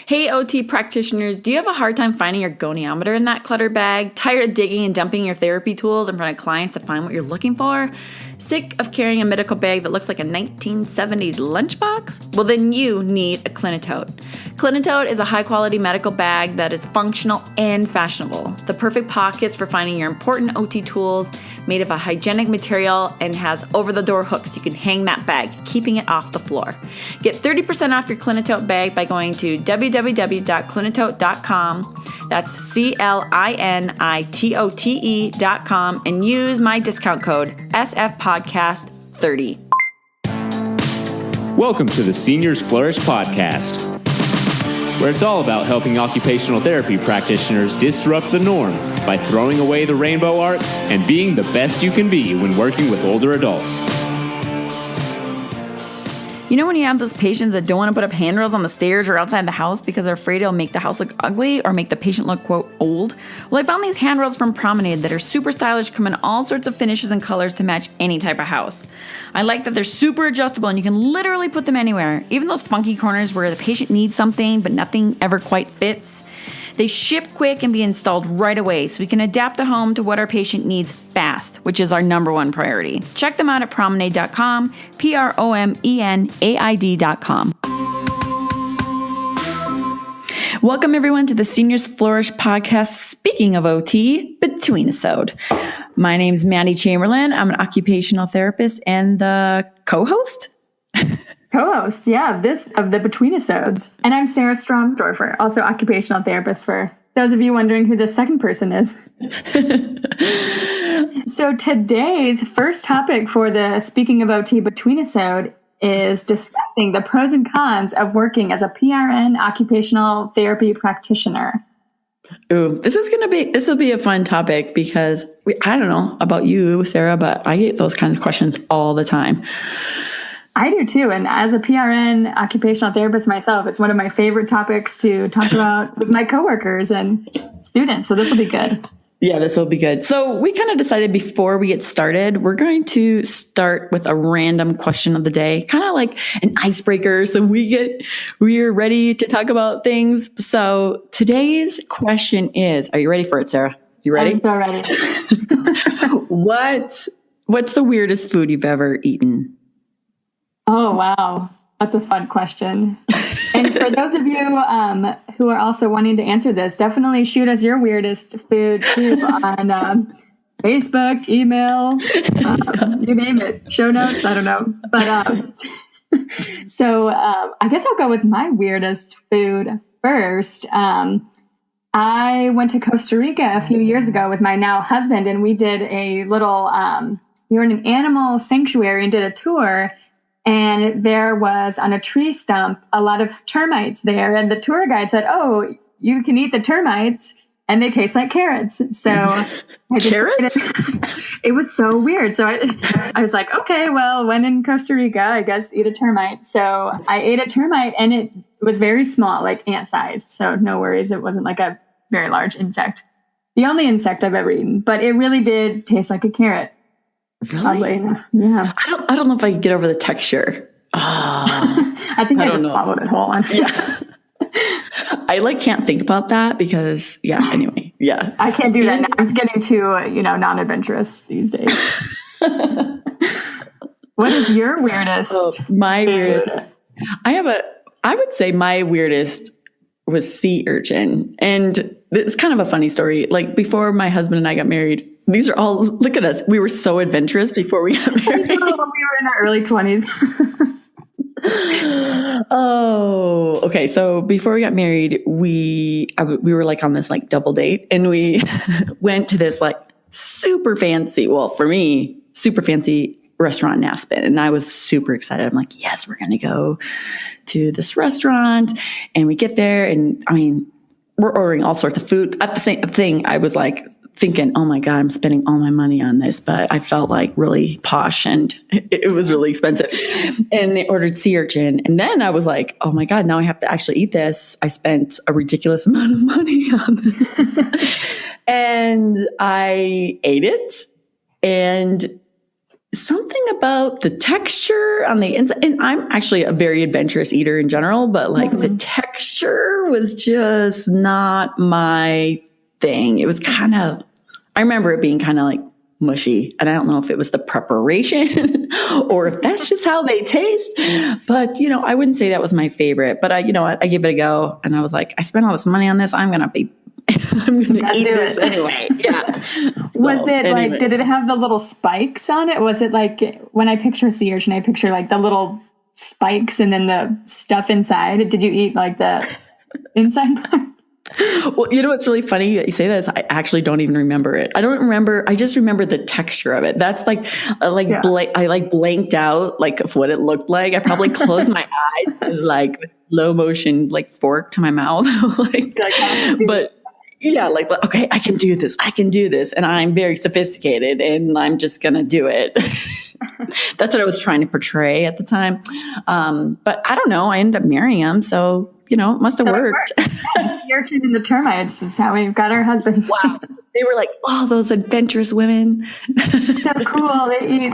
Hey, OT practitioners, do you have a hard time finding your goniometer in that cluttered bag? Tired of digging and dumping your therapy tools in front of clients to find what you're looking for? Sick of carrying a medical bag that looks like a 1970s lunchbox? Well, then you need a Clinitote. Clinitote is a high-quality medical bag that is functional and fashionable. The perfect pockets for finding your important OT tools, made of a hygienic material, and has over-the-door hooks. You can hang that bag, keeping it off the floor. Get 30% off your Clinitote bag by going to www.clinitote.com. That's CLINITOTE.com and use my discount code SFPodcast30. Welcome to the Seniors Flourish podcast, where it's all about helping occupational therapy practitioners disrupt the norm by throwing away the rainbow art and being the best you can be when working with older adults. You know when you have those patients that don't want to put up handrails on the stairs or outside the house because they're afraid it'll make the house look ugly or make the patient look, quote, old? Well, I found these handrails from Promenaid that are super stylish, come in all sorts of finishes and colors to match any type of house. I like that they're super adjustable and you can literally put them anywhere, even those funky corners where the patient needs something but nothing ever quite fits. They ship quick and be installed right away, so we can adapt the home to what our patient needs fast, which is our number one priority. Check them out at Promenaid.com, Promenaid.com. Welcome, everyone, to the Seniors Flourish podcast, speaking of OT, Betweenisode. My name is Mandy Chamberlain. I'm an occupational therapist and the co-host. Co-host, this of the Betweenisodes. And I'm Sarah Stromsdorfer, also occupational therapist for those of you wondering who the second person is. So today's first topic for the Speaking of OT Betweenisode is discussing the pros and cons of working as a PRN occupational therapy practitioner. Ooh, this will be a fun topic because I don't know about you, Sarah, but I get those kinds of questions all the time. I do too. And as a PRN occupational therapist myself, it's one of my favorite topics to talk about with my coworkers and students. So this will be good. Yeah, this will be good. So we kind of decided before we get started, we're going to start with a random question of the day, kind of like an icebreaker. So we're ready to talk about things. So today's question is, are you ready for it, Sarah? You ready? I'm so ready. What's the weirdest food you've ever eaten? Oh, wow. That's a fun question. And for those of you who are also wanting to answer this, definitely shoot us your weirdest food too on Facebook, email, you name it, show notes, I don't know. But so I guess I'll go with my weirdest food first. I went to Costa Rica a few years ago with my now husband, and we did a little, we were in an animal sanctuary and did a tour. And there was on a tree stump a lot of termites there. And the tour guide said, "Oh, you can eat the termites and they taste like carrots." So I just, carrots? It was so weird. So I was like, okay, well, when in Costa Rica, I guess eat a termite. So I ate a termite and it was very small, like ant sized. So no worries. It wasn't like a very large insect. The only insect I've ever eaten, but it really did taste like a carrot. Really? Oddly enough. Yeah. I don't know if I can get over the texture. I think I just swallowed it whole. Yeah. I can't think about that because anyway. Yeah. I can't do that now. I'm getting too, non-adventurous these days. What is your weirdest? My weirdest. I would say my weirdest was sea urchin. And it's kind of a funny story. Like before my husband and I got married, these are all, look at us. We were so adventurous before we got married. We were in our early 20s. Oh, okay. So before we got married, we were like on this like double date and we went to this like super fancy, well, for me, super fancy restaurant in Aspen. And I was super excited. I'm like, yes, we're going to go to this restaurant. And we get there and we're ordering all sorts of food. At the same thing, I was like thinking, oh my God, I'm spending all my money on this. But I felt like really posh and it was really expensive. And they ordered sea urchin. And then I was like, oh my God, now I have to actually eat this. I spent a ridiculous amount of money on this. And I ate it. And something about the texture on the inside. And I'm actually a very adventurous eater in general, but like the texture was just not my thing. It was I remember it being kind of like mushy. And I don't know if it was the preparation or if that's just how they taste. But, I wouldn't say that was my favorite. But I gave it a go. And I was like, I spent all this money on this. I'm going to eat this anyway. Yeah. Was it anyway. Did it have the little spikes on it? Was it like, when I picture sea urchin, I picture like the little spikes and then the stuff inside. Did you eat like the inside part? Well, what's really funny that you say that is I actually don't even remember it. I don't remember. I just remember the texture of it. That's I blanked out like of what it looked like. I probably closed my eyes. It was like low motion, like fork to my mouth. Okay, I can do this. I can do this. And I'm very sophisticated and I'm just going to do it. That's what I was trying to portray at the time. But I don't know. I ended up marrying him. So, it must have worked. The urchin and the termites is how we got our husbands. Wow. They were like, oh, those adventurous women. So cool. They eat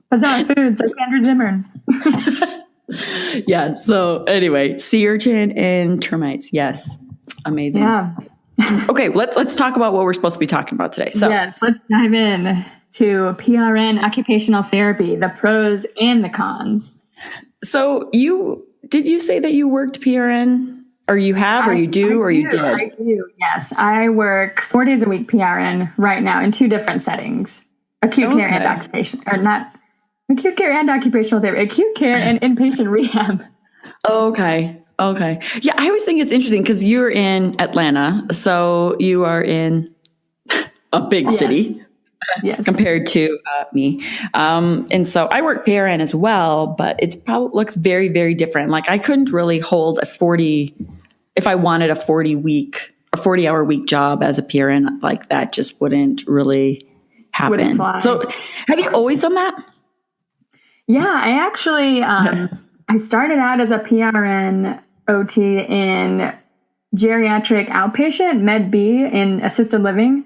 bizarre foods like Andrew Zimmern. Yeah. So anyway, sea urchin and termites. Yes. Amazing. Yeah. Okay. Let's talk about what we're supposed to be talking about today. So yes, let's dive in to PRN occupational therapy, the pros and the cons. So did you say that you worked PRN or you have, or you do, or you did? I do. Yes. I work 4 days a week PRN right now in 2 different settings, acute care and occupational, or not acute care and occupational therapy, acute care and inpatient rehab. Okay. Yeah. I always think it's interesting because you're in Atlanta. So you are in a big city. Yes. Compared to me. And so I work PRN as well, but it probably looks very, very different. Like I couldn't really hold if I wanted a 40-hour week job as a PRN, like that just wouldn't really happen. So have you always done that? Yeah, I actually, I started out as a PRN OT in geriatric outpatient, Med B in assisted living.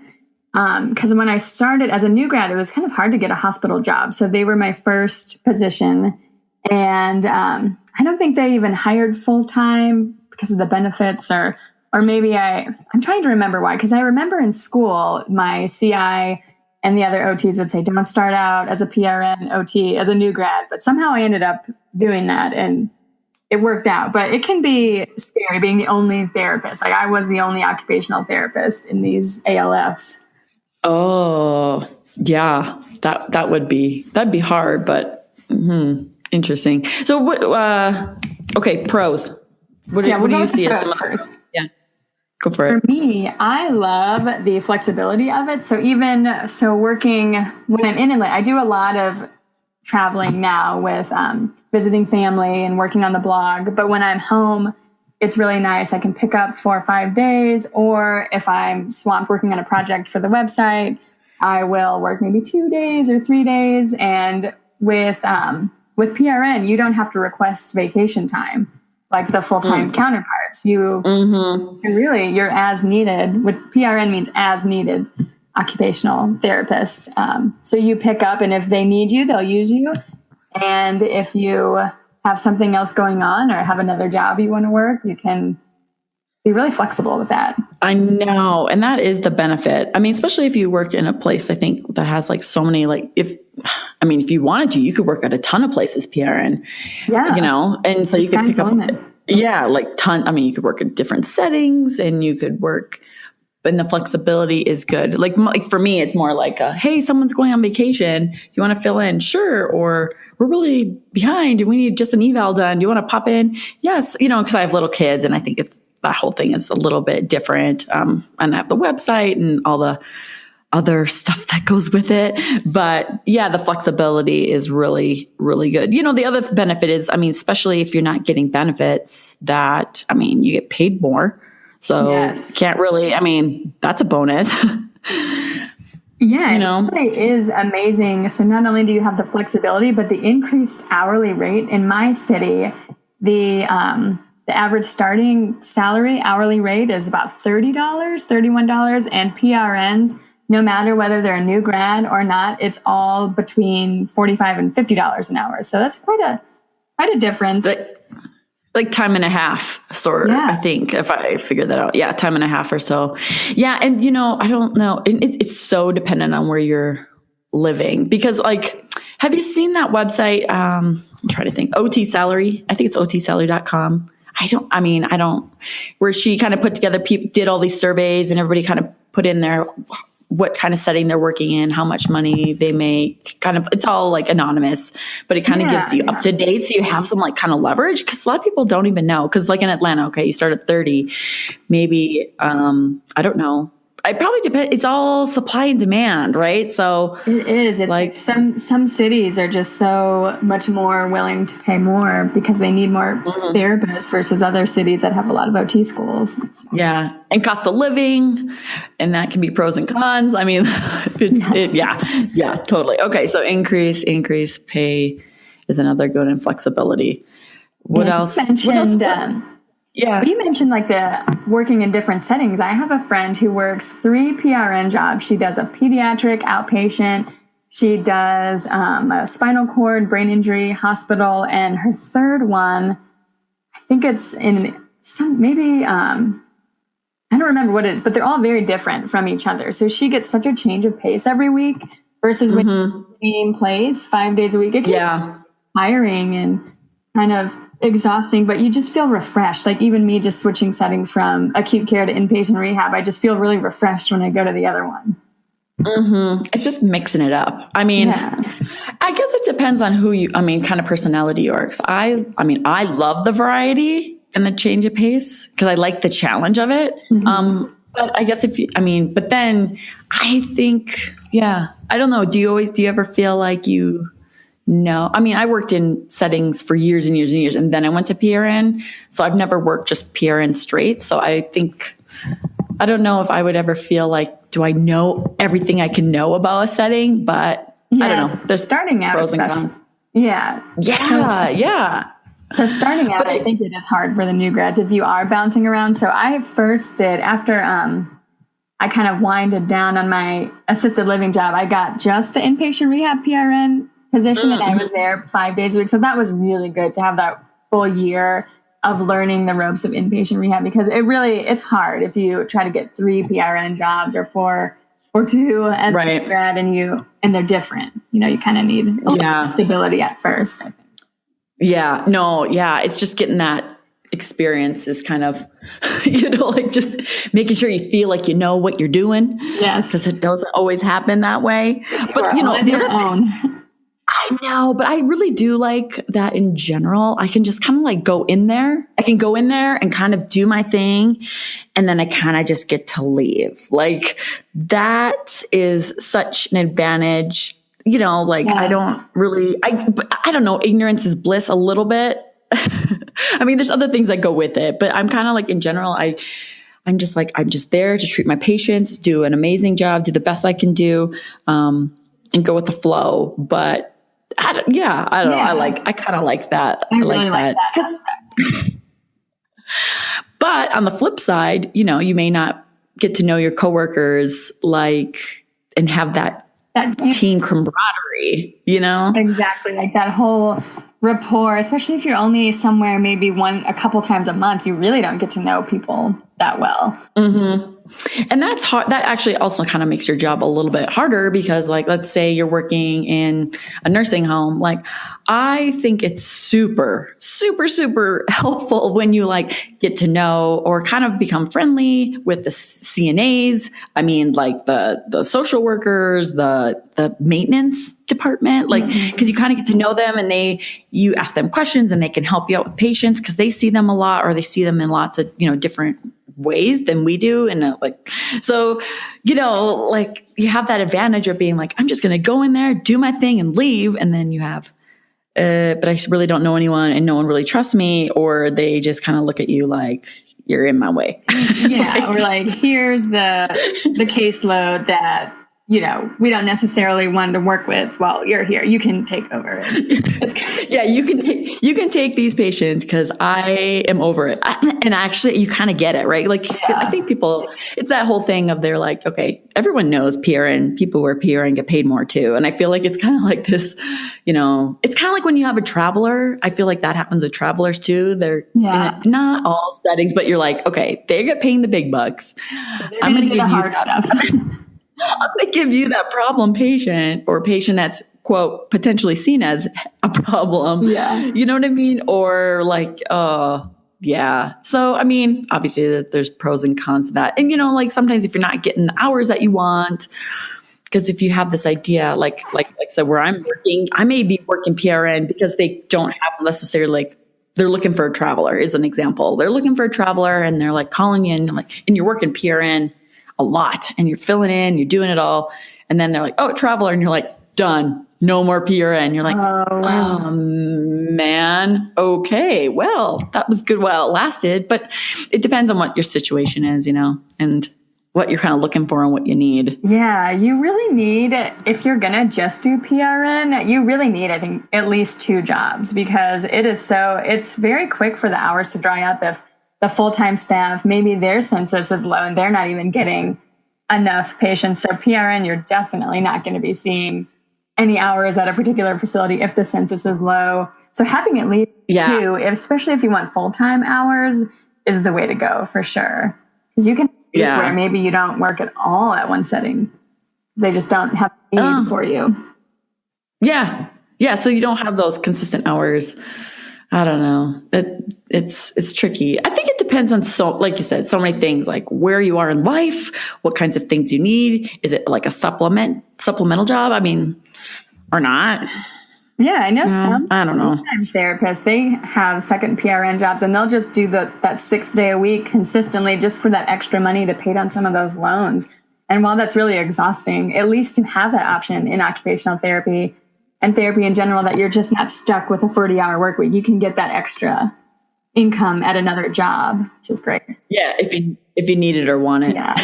Because when I started as a new grad, it was kind of hard to get a hospital job. So they were my first position. And I don't think they even hired full time because of the benefits or maybe I'm trying to remember why. Because I remember in school, my CI and the other OTs would say, don't start out as a PRN OT as a new grad. But somehow I ended up doing that and it worked out. But it can be scary being the only therapist. Like I was the only occupational therapist in these ALFs. Oh, yeah, that'd be hard, but interesting. So what, pros. What do you see as some first? Yeah, go for it. For me, I love the flexibility of it. So working when I'm in Atlanta, I do a lot of traveling now with visiting family and working on the blog. But when I'm home, it's really nice. I can pick up 4 or 5 days, or if I'm swamped working on a project for the website, I will work maybe 2 days or 3 days. And with PRN, you don't have to request vacation time like the full-time counterparts. You're as needed. With PRN means as needed occupational therapist. So you pick up, and if they need you, they'll use you. And if you have something else going on or have another job you want to work, you can be really flexible with that. I know. And that is the benefit. I mean, especially if you work in a place, I think that has like so many, like if you wanted to, you could work at a ton of places PRN, and so you could pick up, you could work at different settings and you could work, and the flexibility is good. Like for me, it's more like, hey, someone's going on vacation. You want to fill in? Sure. Or we're really behind and we need just an eval done. Do you want to pop in? Yes. Because I have little kids and I think that whole thing is a little bit different. And I have the website and all the other stuff that goes with it. But yeah, the flexibility is really, really good. The other benefit is, especially if you're not getting benefits you get paid more. So can't really, that's a bonus. Yeah, it is amazing. So not only do you have the flexibility, but the increased hourly rate in my city, the average starting salary hourly rate is about $30, $31, and PRNs no matter whether they're a new grad or not, it's all between $45 and $50 an hour. So that's quite a difference. Like time and a half, I think, if I figure that out. Yeah, time and a half or so. Yeah, and I don't know. It's so dependent on where you're living, because like, have you seen that website? I'm trying to think. OT Salary. I think it's otsalary.com. I don't, where she kind of put together, did all these surveys, and everybody kind of put in there what kind of setting they're working in, how much money they make, kind of, it's all like anonymous, but it kind of gives you up to date. So you have some like kind of leverage, because a lot of people don't even know. Cause like in Atlanta, okay, you start at 30, maybe, I don't know. It probably depends. It's all supply and demand, right? So it is. It's like some cities are just so much more willing to pay more because they need more therapists versus other cities that have a lot of OT schools. Yeah. And cost of living, and that can be pros and cons. I mean, yeah, totally. Okay. So increase pay is another good, and flexibility. What else? Yeah. You mentioned like the working in different settings. I have a friend who works 3 PRN jobs. She does a pediatric outpatient. She does a spinal cord, brain injury hospital. And her third one, I think it's in some, maybe, I don't remember what it is, but they're all very different from each other. So she gets such a change of pace every week versus when you're in the same place 5 days a week. It can be tiring and kind of exhausting, but you just feel refreshed. Like even me just switching settings from acute care to inpatient rehab, I just feel really refreshed when I go to the other one. It's just mixing it up. I mean, I guess it depends on kind of personality you are. 'Cause I love the variety and the change of pace because I like the challenge of it. But I guess but then I think, I don't know. Do you ever feel like No, I worked in settings for years and years and years, and then I went to PRN. So I've never worked just PRN straight. So I don't know if I would ever feel like, do I know everything I can know about a setting? But I don't know. There's starting out, pros and cons. Yeah. So starting out, I think it is hard for the new grads if you are bouncing around. So I first did, after I kind of winded down on my assisted living job, I got just the inpatient rehab PRN position, and I was there 5 days a week. So that was really good to have that full year of learning the ropes of inpatient rehab, because it's hard if you try to get 3 PRN jobs or 4 or 2 as a grad, and they're different. You kind of need a little stability at first, I think. It's just getting that experience is kind of, like just making sure you feel like you know what you're doing. Yes. Because it doesn't always happen that way. But, the other thing, I know, but I really do like that in general. I can just kind of like go in there. I can go in there and kind of do my thing, and then I kind of just get to leave. Like that is such an advantage. I don't really, I don't know. Ignorance is bliss a little bit. There's other things that go with it, but I'm kind of like in general, I'm just there to treat my patients, do an amazing job, do the best I can do, and go with the flow. But I don't know. I kind of like that. I really like that. But on the flip side, you may not get to know your coworkers and have that team camaraderie, Exactly. Like that whole rapport, especially if you're only somewhere maybe a couple times a month, you really don't get to know people that well. And that's hard. That actually also kind of makes your job a little bit harder because, like, let's say you're working in a nursing home. Like, I think it's super, super, super helpful when you get to know or kind of become friendly with the CNAs. The social workers, the maintenance department, because you kind of get to know them and you ask them questions and they can help you out with patients because they see them a lot, or they see them in lots of, different ways than we do. And so, you have that advantage of being like, I'm just going to go in there, do my thing and leave. And then you have, but I really don't know anyone and no one really trusts me, or they just kind of look at you like you're in my way. Or here's the caseload that, we don't necessarily want to work with while you're here. You can take over. Yeah, you can take these patients because I am over it. And actually, you kind of get it, right? Like, I think it's that whole thing of they're like, okay, everyone knows PRN, people who are PRN get paid more too. And I feel like it's kind of like this, it's kind of like when you have a traveler. I feel like that happens with travelers too. They're in not all settings, but you're like, okay, they get paying the big bucks. I'm going to give you stuff. I'm going to give you that problem patient or patient that's, quote, potentially seen as a problem. Yeah. You know what I mean? Or like, yeah. So, I mean, obviously there's pros and cons to that. And, like sometimes if you're not getting the hours that you want, because if you have this idea, like I said, where I'm working, I may be working PRN because they don't have necessarily they're looking for a traveler is an example. They're looking for a traveler and they're like calling in and you're working PRN a lot and you're filling in, you're doing it all. And then they're like, oh, traveler. And you're like, done. No more PRN. You're like, oh man. Okay. Well, that was good while it lasted, but it depends on what your situation is, and what you're kind of looking for and what you need. Yeah. You really need, if you're going to just do PRN, you really need, I think, at least 2 jobs because it's very quick for the hours to dry up if the full-time staff, maybe their census is low and they're not even getting enough patients. So PRN, you're definitely not going to be seeing any hours at a particular facility if the census is low. So having at least 2, especially if you want full-time hours, is the way to go for sure. Because you can where maybe you don't work at all at one setting. They just don't have a need for you. Yeah. Yeah. So you don't have those consistent hours. I don't know. It's tricky. I think it depends on like you said, so many things, like where you are in life, what kinds of things you need. Is it like a supplemental job? I mean, or not? Yeah, I know some. I don't know. Therapists, they have second PRN jobs and they'll just do that 6 day a week consistently just for that extra money to pay down some of those loans. And while that's really exhausting, at least you have that option in occupational therapy and therapy in general, that you're just not stuck with a 40-hour work week. You can get that extra income at another job, which is great. Yeah, if you need it or want it. Yeah.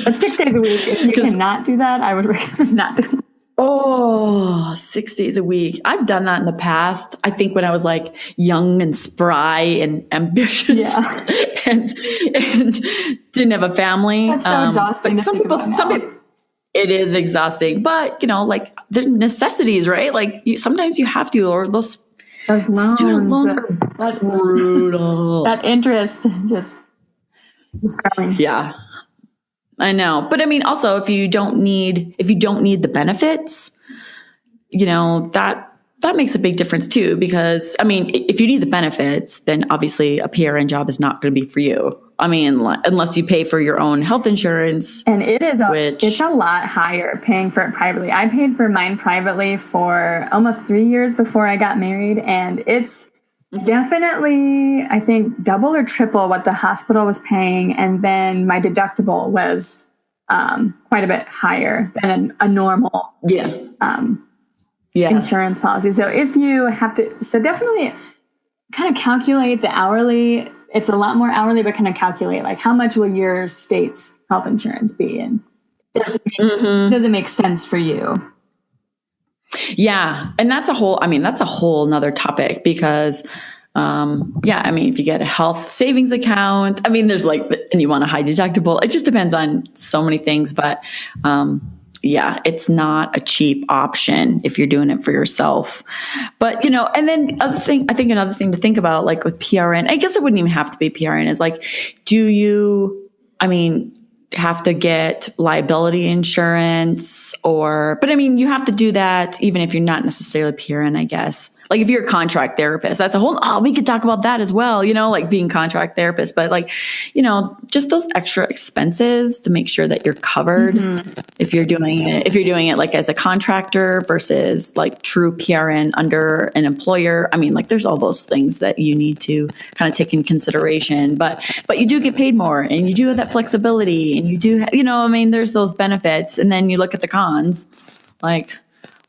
But 6 days a week, if you cannot do that, I would recommend not doing that. Oh, 6 days a week. I've done that in the past. I think when I was like young and spry and ambitious and didn't have a family. That's so exhausting. But some people, it is exhausting, but like they're necessities, right? Like sometimes you have to, or those loans, student loans are brutal. That interest just is growing. Yeah. I know. But I mean, also if you don't need the benefits, that makes a big difference too, because I mean, if you need the benefits, then obviously a PRN job is not going to be for you. I mean, unless you pay for your own health insurance. And it's a lot higher paying for it privately. I paid for mine privately for almost 3 years before I got married. And it's definitely, I think, double or triple what the hospital was paying. And then my deductible was quite a bit higher than a normal insurance policy. So if you have to, so definitely kind of calculate the hourly. It's a lot more hourly, but kind of calculate like how much will your state's health insurance be, and does it make sense for you? Yeah, and that's a whole nother topic because, I mean, if you get a health savings account, I mean, there's and you want a high deductible. It just depends on so many things, but it's not a cheap option if you're doing it for yourself. But, and then another thing to think about, like with PRN, I guess it wouldn't even have to be PRN, is like, do you, have to get liability insurance but I mean, you have to do that even if you're not necessarily PRN, I guess. Like if you're a contract therapist, that's we could talk about that as well, like being contract therapist, but just those extra expenses to make sure that you're covered if you're doing it like as a contractor versus like true PRN under an employer. I mean, like there's all those things that you need to kind of take in consideration, but you do get paid more and you do have that flexibility and you do, there's those benefits. And then you look at the cons, like,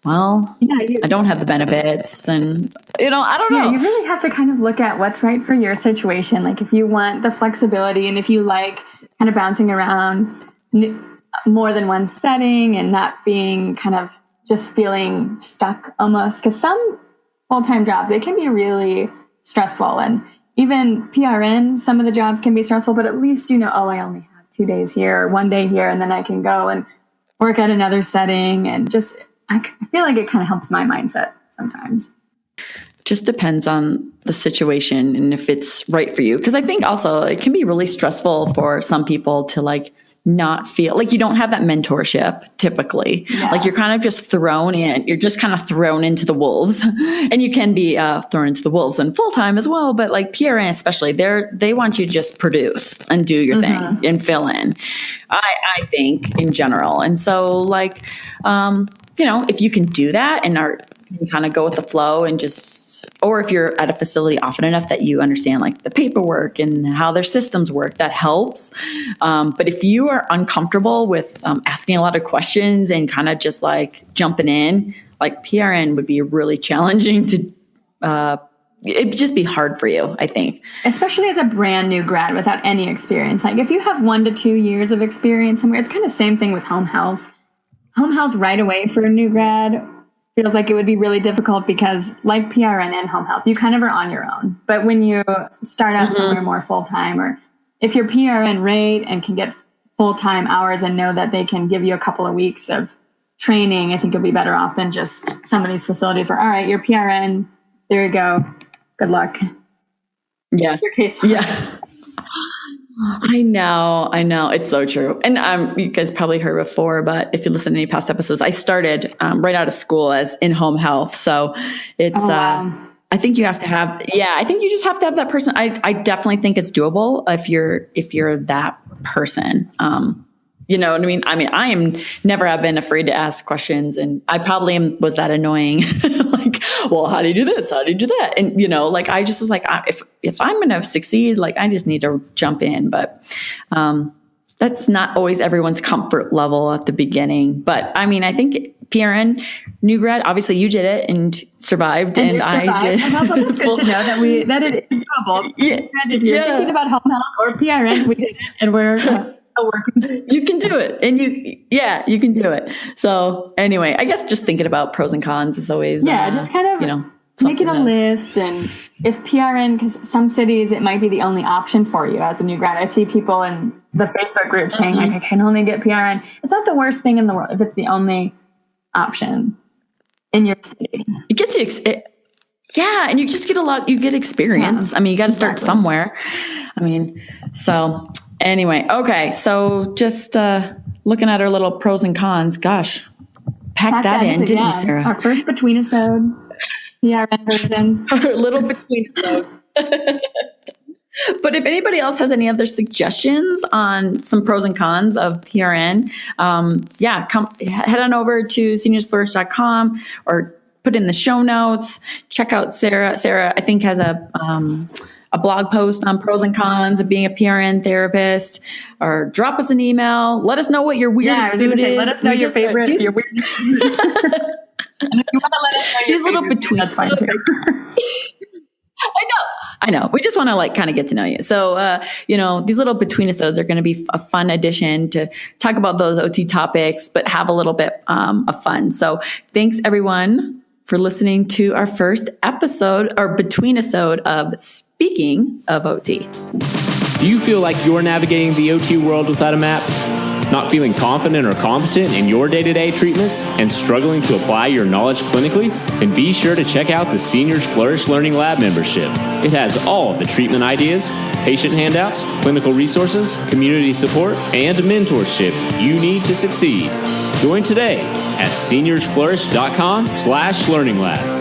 well, I don't have the benefits and, I don't know. You really have to kind of look at what's right for your situation. Like if you want the flexibility and if you like kind of bouncing around more than one setting and not being kind of just feeling stuck almost. Because some full-time jobs, they can be really stressful. And even PRN, some of the jobs can be stressful, but at least I only have 2 days here or 1 day here, and then I can go and work at another setting. And just, I feel like it kind of helps my mindset sometimes. Just depends on the situation and if it's right for you. Because I think also it can be really stressful for some people to like not feel like you don't have that mentorship typically. Yes. Like you're kind of just thrown in, you're just kind of thrown into the wolves, and you can be thrown into the wolves and full time as well. But like PRN especially, they want you to just produce and do your thing and fill in. I think in general. And so like, if you can do that and you kind of go with the flow and just, or if you're at a facility often enough that you understand like the paperwork and how their systems work, that helps. But if you are uncomfortable with asking a lot of questions and kind of just like jumping in, like PRN would be really challenging to, it'd just be hard for you, I think. Especially as a brand new grad without any experience. Like if you have 1 to 2 years of experience somewhere, it's kind of the same thing with home health. Home health right away for a new grad feels like it would be really difficult because like PRN and home health, you kind of are on your own. But when you start out somewhere more full-time, or if you're PRN rate and can get full-time hours and know that they can give you a couple of weeks of training, I think you'll be better off than just some of these facilities where, all right, you're PRN, there you go. Good luck. Yeah. Your case. Yeah. I know. It's so true. And you guys probably heard before, but if you listen to any past episodes, I started right out of school as in home health. So it's, I think you have to have, I think you just have to have that person. I definitely think it's doable if you're that person. You know what I mean? I am never have been afraid to ask questions, and I probably was that annoying. Like, well, how do you do this? How do you do that? And like I just was like, if I'm going to succeed, like I just need to jump in. But that's not always everyone's comfort level at the beginning. But I think PRN new grad, obviously you did it and survived, and I did. That's good to know that it is doable. Yeah. If you're thinking about home health or PRN, we did it, and we're still working. You can do it, and you can do it. So anyway, I guess just thinking about pros and cons is always just kind of making a list. And if PRN, because some cities it might be the only option for you as a new grad. I see people in the Facebook group saying like, I can only get PRN. It's not the worst thing in the world if it's the only option in your city. It gets you, and you just get you get experience. Yeah, you got to start somewhere. So anyway, okay. So just looking at our little pros and cons, gosh, pack that in, didn't we, Sarah? Our first Betweenisode, PRN version. Our little Betweenisode. But if anybody else has any other suggestions on some pros and cons of PRN, head on over to seniorsflourish.com or put in the show notes. Check out Sarah. Sarah, I think, has a blog post on pros and cons of being a PRN therapist. Or drop us an email. Let us know what your weirdest food is. Let us know your favorite. Your weirdest food. And if you want to let us know your these little between, that's fine too. I know. We just want to kind of get to know you. So, these little Betweenisodes are going to be a fun addition to talk about those OT topics, but have a little bit of fun. So thanks everyone for listening to our first episode or Betweenisode of Speaking of OT. Do you feel like you're navigating the OT world without a map? Not feeling confident or competent in your day-to-day treatments and struggling to apply your knowledge clinically? Then be sure to check out the Seniors Flourish Learning Lab membership. It has all of the treatment ideas, patient handouts, clinical resources, community support, and mentorship you need to succeed. Join today at seniorsflourish.com/learning lab.